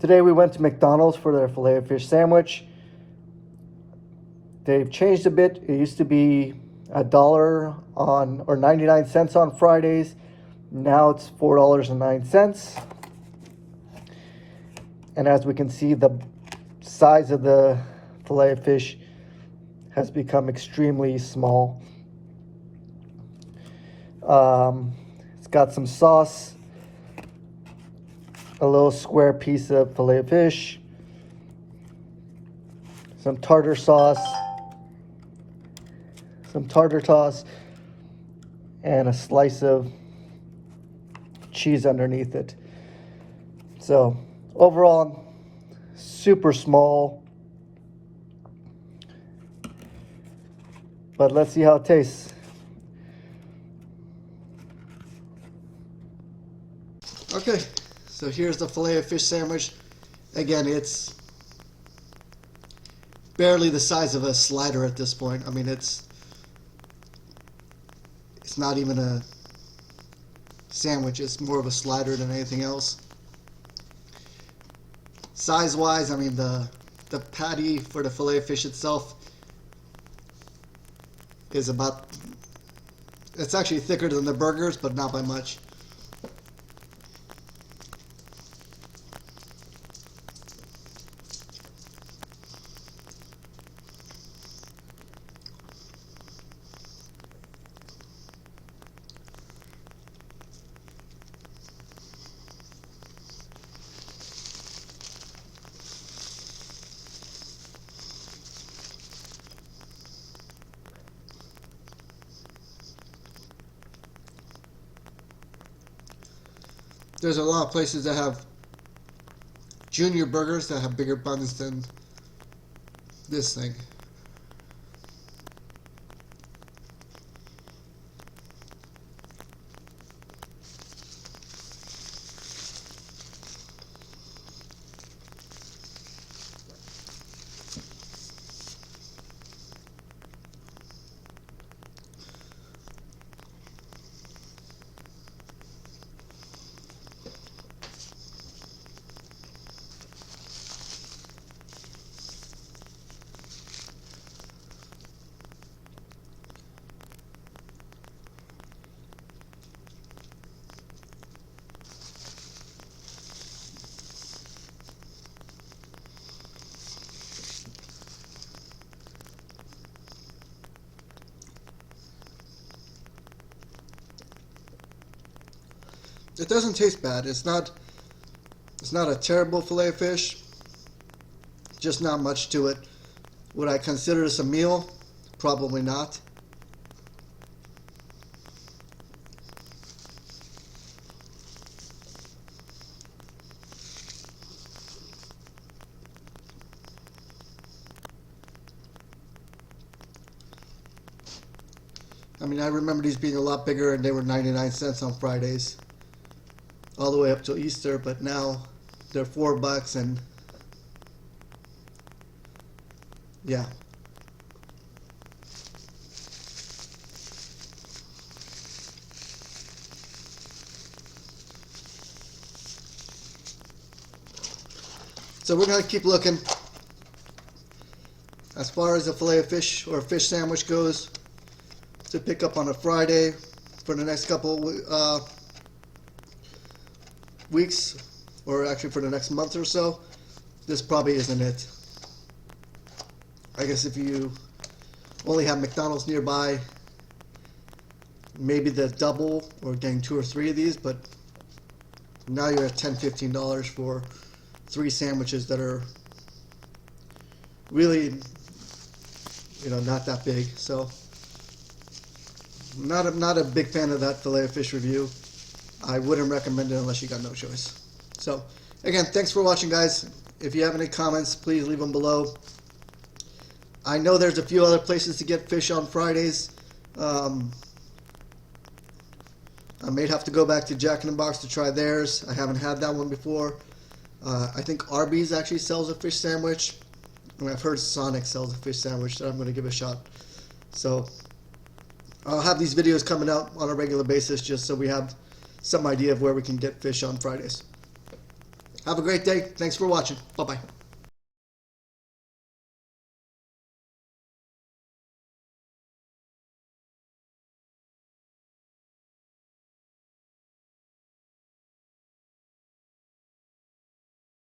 Today we went to McDonald's for their filet of fish sandwich. They've changed a bit. It used to be $1 on or 99 cents on Fridays. Now it's $4.09. And as we can see, the size of the filet of fish has become extremely small. It's got some sauce, a little square piece of filet of fish, some tartar sauce, some tartar sauce, and a slice of cheese underneath it. So overall, super small, but let's see how it tastes. Okay, so here's the filet of fish sandwich. Again, it's barely the size of a slider at this point. I mean, it's not even a sandwich. It's more of a slider than anything else. Size-wise, I mean, the patty for the filet of fish itself is it's actually thicker than the burgers, but not by much. There's a lot of places that have junior burgers that have bigger buns than this thing. It doesn't taste bad. It's not a terrible filet of fish. Just not much to it. Would I consider this a meal? Probably not. I mean, I remember these being a lot bigger and they were 99 cents on Fridays. All the way up till Easter, but now they're $4 and yeah. So we're gonna keep looking. As far as a filet of fish or a fish sandwich goes, to pick up on a Friday for the next couple weeks, or actually for the next month or so, this probably isn't it. I guess if you only have McDonald's nearby, maybe the double or getting 2 or 3 of these, but now you're at $10-15 for 3 sandwiches that are really, not that big. So not a big fan of that filet of fish review. I wouldn't recommend it unless you got no choice. So, again, thanks for watching, guys. If you have any comments, please leave them below. I know there's a few other places to get fish on Fridays. I may have to go back to Jack in the Box to try theirs. I haven't had that one before. I think Arby's actually sells a fish sandwich. And I've heard Sonic sells a fish sandwich that I'm going to give a shot. So, I'll have these videos coming out on a regular basis just so we have some idea of where we can get fish on Fridays. Have a great day. Thanks for watching. Bye-bye.